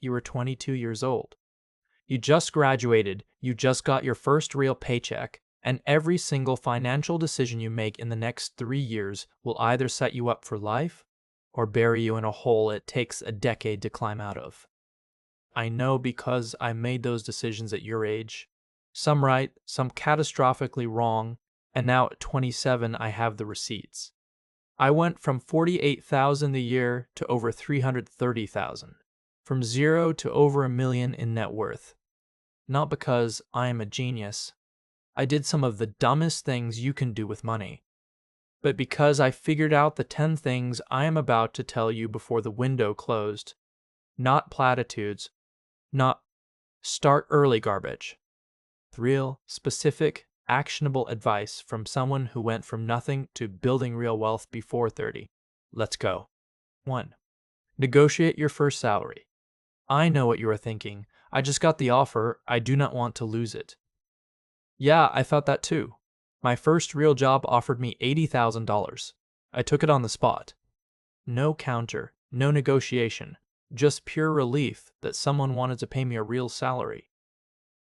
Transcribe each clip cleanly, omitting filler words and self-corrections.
you were 22 years old. You just graduated, you just got your first real paycheck, and every single financial decision you make in the next 3 years will either set you up for life or bury you in a hole it takes a decade to climb out of. I know because I made those decisions at your age. Some right, some catastrophically wrong, and now at 27 I have the receipts. I went from $48,000 a year to over $330,000, from zero to over $1 million in net worth. Not because I am a genius. I did some of the dumbest things you can do with money, but because I figured out the 10 things I am about to tell you before the window closed. Not platitudes, not start early garbage. Real, specific, actionable advice from someone who went from nothing to building real wealth before 30. Let's go. 1. Negotiate your first salary. I know what you are thinking. I just got the offer. I do not want to lose it. Yeah, I thought that too. My first real job offered me $80,000. I took it on the spot. No counter, no negotiation, just pure relief that someone wanted to pay me a real salary.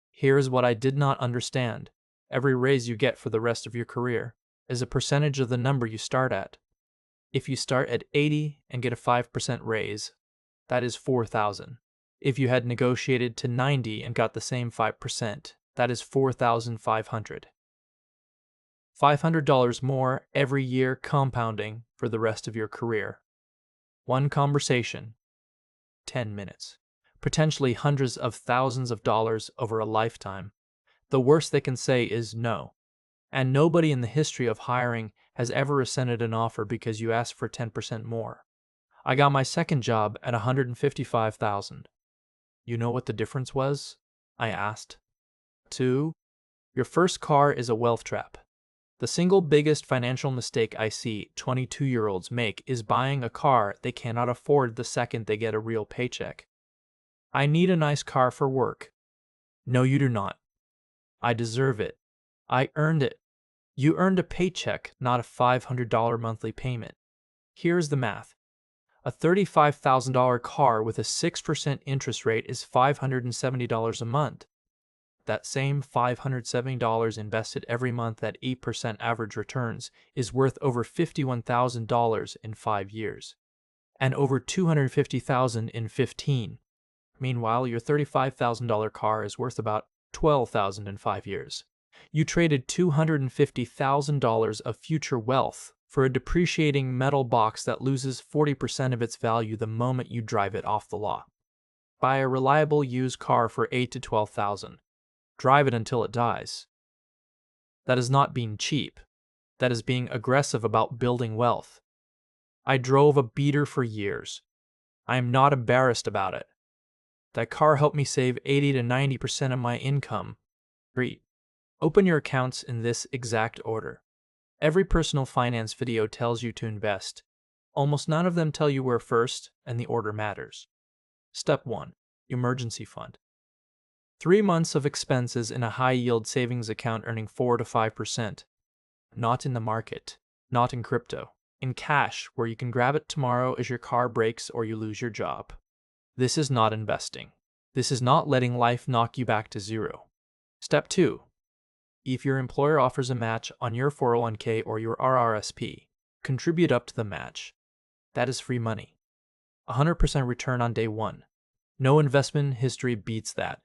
Here's what I did not understand. Every raise you get for the rest of your career is a percentage of the number you start at. If you start at 80 and get a 5% raise, that is $4,000. If you had negotiated to 90 and got the same 5%, that is $4,500. $500 more every year compounding for the rest of your career. One conversation, 10 minutes. Potentially hundreds of thousands of dollars over a lifetime. The worst they can say is no. And nobody in the history of hiring has ever rescinded an offer because you asked for 10% more. I got my second job at $155,000. You know what the difference was? I asked. 2. Your first car is a wealth trap. The single biggest financial mistake I see 22-year-olds make is buying a car they cannot afford the second they get a real paycheck. I need a nice car for work. No, you do not. I deserve it. I earned it. You earned a paycheck, not a $500 monthly payment. Here's the math. A $35,000 car with a 6% interest rate is $570 a month. That same $570 invested every month at 8% average returns is worth over $51,000 in 5 years, and over $250,000 in 15. Meanwhile, your $35,000 car is worth about $12,000 in 5 years. You traded $250,000 of future wealth for a depreciating metal box that loses 40% of its value the moment you drive it off the lot. Buy a reliable used car for $8,000 to $12,000. Drive it until it dies. That is not being cheap. That is being aggressive about building wealth. I drove a beater for years. I am not embarrassed about it. That car helped me save 80 to 90% of my income. 3. Open your accounts in this exact order. Every personal finance video tells you to invest. Almost none of them tell you where first, and the order matters. Step 1. Emergency fund. 3 months of expenses in a high-yield savings account earning 4 to 5%. Not in the market, not in crypto. In cash, where you can grab it tomorrow as your car breaks or you lose your job. This is not investing. This is not letting life knock you back to zero. Step 2. If your employer offers a match on your 401k or your RRSP, contribute up to the match. That is free money. 100% return on day 1. No investment history beats that.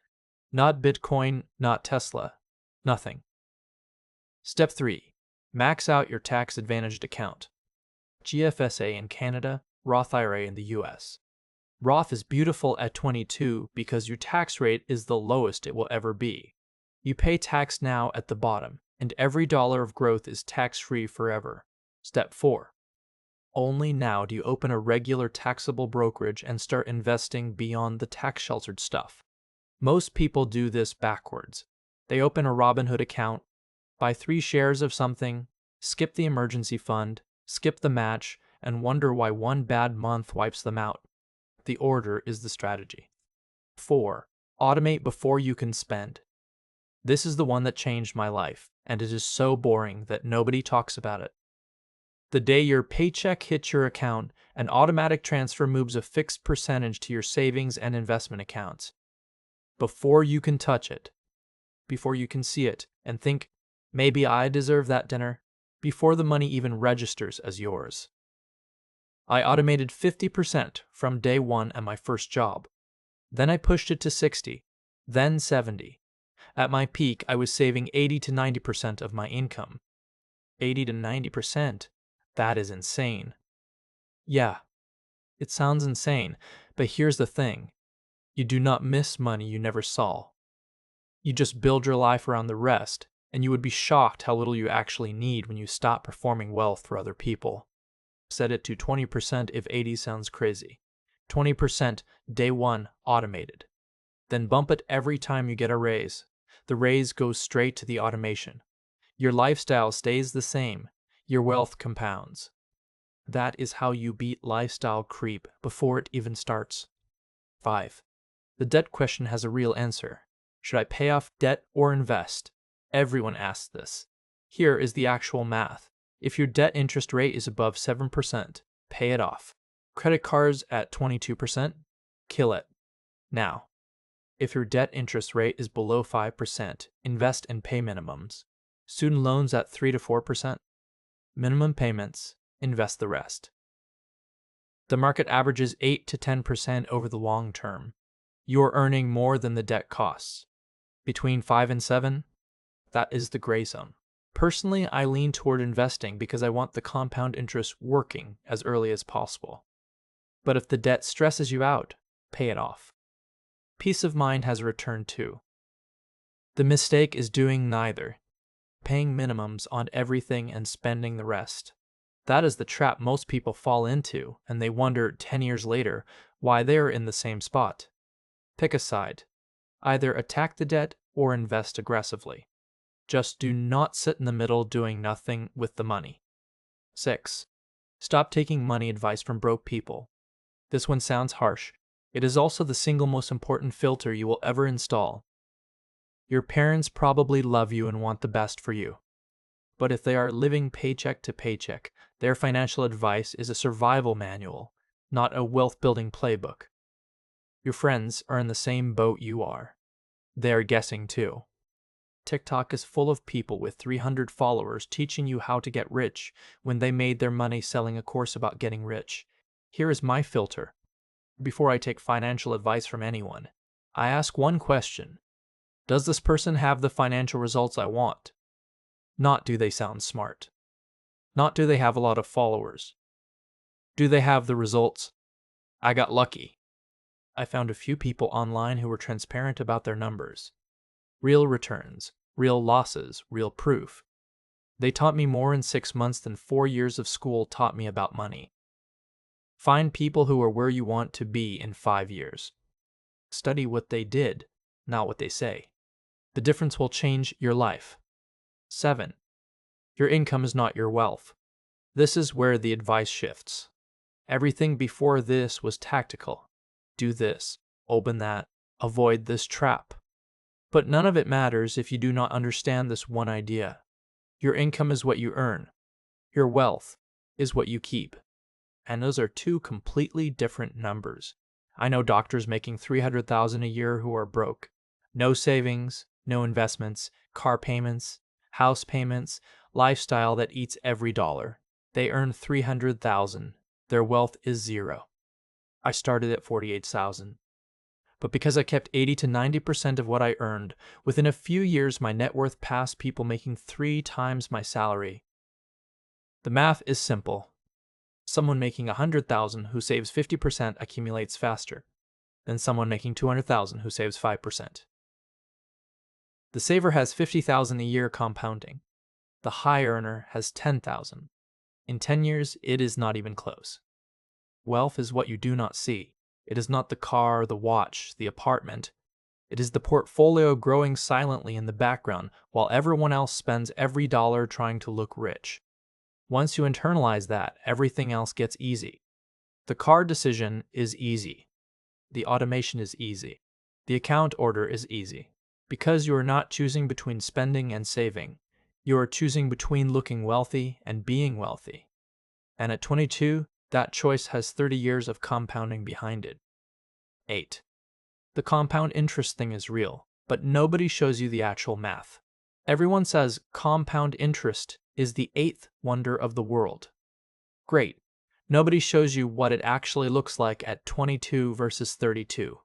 Not Bitcoin, not Tesla, nothing. Step 3. Max out your tax-advantaged account. GFSA in Canada, Roth IRA in the US. Roth is beautiful at 22 because your tax rate is the lowest it will ever be. You pay tax now at the bottom, and every dollar of growth is tax-free forever. Step 4. Only now do you open a regular taxable brokerage and start investing beyond the tax-sheltered stuff. Most people do this backwards. They open a Robinhood account, buy 3 shares of something, skip the emergency fund, skip the match, and wonder why one bad month wipes them out. The order is the strategy. 4. Automate before you can spend. This is the one that changed my life, and it is so boring that nobody talks about it. The day your paycheck hits your account, an automatic transfer moves a fixed percentage to your savings and investment accounts. Before you can touch it, before you can see it and think, maybe I deserve that dinner, before the money even registers as yours. I automated 50% from day one at my first job. Then I pushed it to 60, then 70. At my peak, I was saving 80 to 90% of my income. 80 to 90%? That is insane. Yeah, it sounds insane, but here's the thing. You do not miss money you never saw. You just build your life around the rest, and you would be shocked how little you actually need when you stop performing wealth for other people. Set it to 20% if 80 sounds crazy. 20% day one automated. Then bump it every time you get a raise. The raise goes straight to the automation. Your lifestyle stays the same. Your wealth compounds. That is how you beat lifestyle creep before it even starts. 5. The debt question has a real answer. Should I pay off debt or invest? Everyone asks this. Here is the actual math. If your debt interest rate is above 7%, pay it off. Credit cards at 22%, kill it. Now, if your debt interest rate is below 5%, invest and pay minimums. Student loans at 3 to 4%, minimum payments, invest the rest. The market averages 8 to 10% over the long term. You are earning more than the debt costs. Between 5 and 7, that is the gray zone. Personally, I lean toward investing because I want the compound interest working as early as possible. But if the debt stresses you out, pay it off. Peace of mind has returned too. The mistake is doing neither, paying minimums on everything and spending the rest. That is the trap most people fall into, and they wonder 10 years later why they are in the same spot. Pick a side. Either attack the debt or invest aggressively. Just do not sit in the middle doing nothing with the money. 6. Stop taking money advice from broke people. This one sounds harsh. It is also the single most important filter you will ever install. Your parents probably love you and want the best for you. But if they are living paycheck to paycheck, their financial advice is a survival manual, not a wealth-building playbook. Your friends are in the same boat you are. They are guessing too. TikTok is full of people with 300 followers teaching you how to get rich when they made their money selling a course about getting rich. Here is my filter. Before I take financial advice from anyone, I ask one question. Does this person have the financial results I want? Not do they sound smart. Not do they have a lot of followers. Do they have the results? I got lucky. I found a few people online who were transparent about their numbers. Real returns, real losses, real proof. They taught me more in 6 months than 4 years of school taught me about money. Find people who are where you want to be in 5 years. Study what they did, not what they say. The difference will change your life. 7. Your income is not your wealth. This is where the advice shifts. Everything before this was tactical. Do this, open that, avoid this trap. But none of it matters if you do not understand this one idea. Your income is what you earn. Your wealth is what you keep. And those are two completely different numbers. I know doctors making $300,000 a year who are broke. No savings, no investments, car payments, house payments, lifestyle that eats every dollar. They earn $300,000. Their wealth is zero. I started at $48,000. But because I kept 80 to 90% of what I earned, within a few years my net worth passed people making 3 times my salary. The math is simple. Someone making $100,000 who saves 50% accumulates faster than someone making $200,000 who saves 5%. The saver has $50,000 a year compounding. The high earner has $10,000. In 10 years, it is not even close. Wealth is what you do not see. It is not the car, the watch, the apartment. It is the portfolio growing silently in the background while everyone else spends every dollar trying to look rich. Once you internalize that, everything else gets easy. The car decision is easy. The automation is easy. The account order is easy. Because you are not choosing between spending and saving, you are choosing between looking wealthy and being wealthy. And at 22, that choice has 30 years of compounding behind it. 8. The compound interest thing is real, but nobody shows you the actual math. Everyone says compound interest is the eighth wonder of the world. Great. Nobody shows you what it actually looks like at 22 versus 32.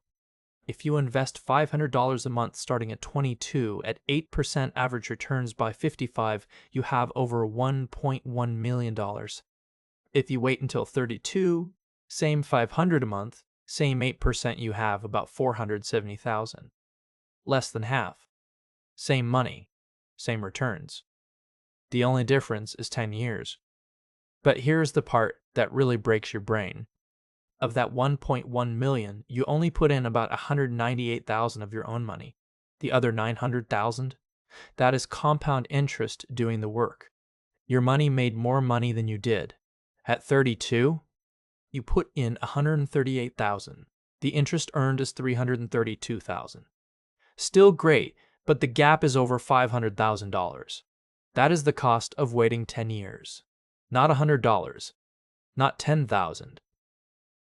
If you invest $500 a month starting at 22 at 8% average returns by 55, you have over $1.1 million. If you wait until 32, same $500 a month, same 8%, you have about $470,000. Less than half. Same money, same returns. The only difference is 10 years. But here's the part that really breaks your brain. Of that 1.1 million, you only put in about 198,000 of your own money. The other 900,000, that is compound interest doing the work. Your money made more money than you did. At 32, you put in 138,000. The interest earned is 332,000. Still great, but the gap is over $500,000. That is the cost of waiting 10 years. Not $100, not 10,000.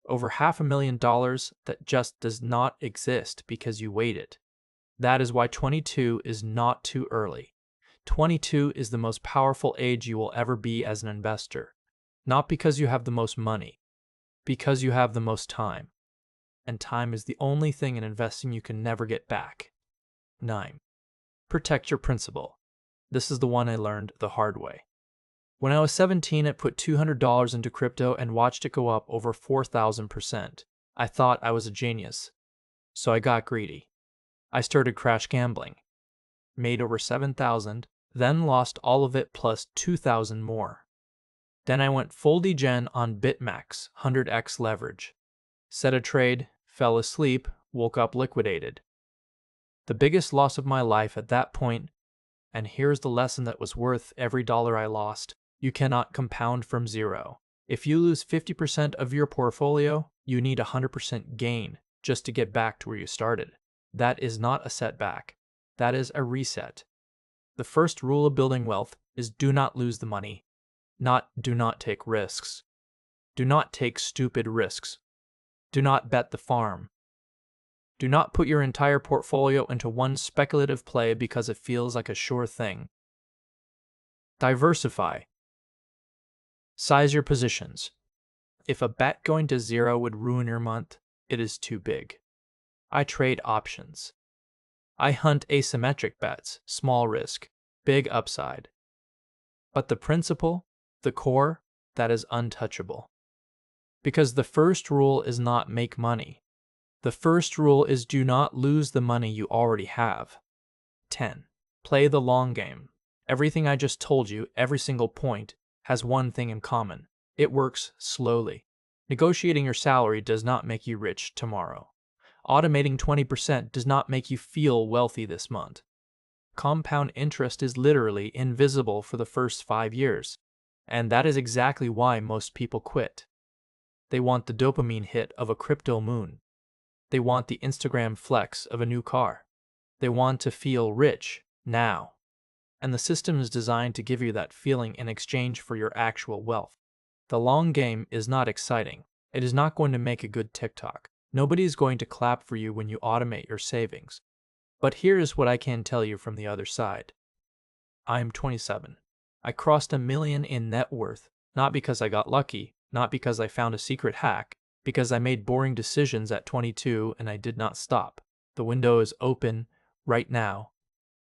Over $500,000 that just does not exist because you waited. That is why 22 is not too early. 22 is the most powerful age you will ever be as an investor. Not because you have the most money, because you have the most time. And time is the only thing in investing you can never get back. 9. Protect your principal. This is the one I learned the hard way. When I was 17, I put $200 into crypto and watched it go up over 4,000%. I thought I was a genius. So I got greedy. I started crash gambling. Made over 7,000, then lost all of it plus 2,000 more. Then I went full degen on BitMax, 100x leverage. Set a trade, fell asleep, woke up liquidated. The biggest loss of my life at that point, and here's the lesson that was worth every dollar I lost. You cannot compound from zero. If you lose 50% of your portfolio, you need 100% gain just to get back to where you started. That is not a setback. That is a reset. The first rule of building wealth is do not lose the money. Not do not take risks. Do not take stupid risks. Do not bet the farm. Do not put your entire portfolio into one speculative play because it feels like a sure thing. Diversify. Size your positions. If a bet going to zero would ruin your month, it is too big. I trade options. I hunt asymmetric bets, small risk, big upside. But the principle, the core, that is untouchable. Because the first rule is not make money. The first rule is do not lose the money you already have. 10. Play the long game. Everything I just told you, every single point, has one thing in common. It works slowly. Negotiating your salary does not make you rich tomorrow. Automating 20% does not make you feel wealthy this month. Compound interest is literally invisible for the first 5 years. And that is exactly why most people quit. They want the dopamine hit of a crypto moon. They want the Instagram flex of a new car. They want to feel rich now. And the system is designed to give you that feeling in exchange for your actual wealth. The long game is not exciting. It is not going to make a good TikTok. Nobody is going to clap for you when you automate your savings. But here is what I can tell you from the other side. I am 27. I crossed $1 million in net worth, not because I got lucky, not because I found a secret hack, because I made boring decisions at 22 and I did not stop. The window is open right now.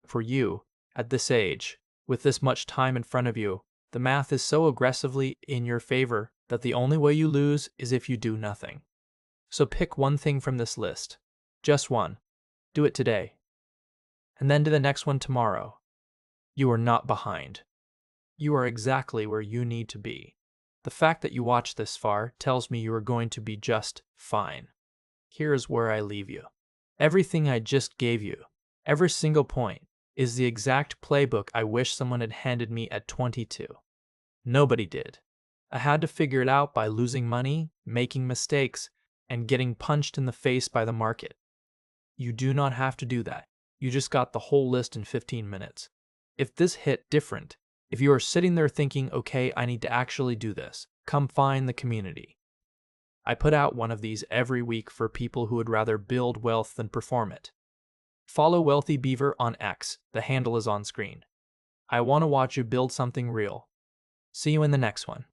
For you, at this age, with this much time in front of you, the math is so aggressively in your favor that the only way you lose is if you do nothing. So pick one thing from this list. Just one. Do it today. And then do the next one tomorrow. You are not behind. You are exactly where you need to be. The fact that you watched this far tells me you are going to be just fine. Here is where I leave you. Everything I just gave you, every single point, is the exact playbook I wish someone had handed me at 22. Nobody did. I had to figure it out by losing money, making mistakes, and getting punched in the face by the market. You do not have to do that. You just got the whole list in 15 minutes. If this hit different, if you are sitting there thinking, okay, I need to actually do this, Come find the community. I put out one of these every week for people who would rather build wealth than perform it. Follow Wealthy Beaver on X, the handle is on screen. I want to watch you build something real. See you in the next one.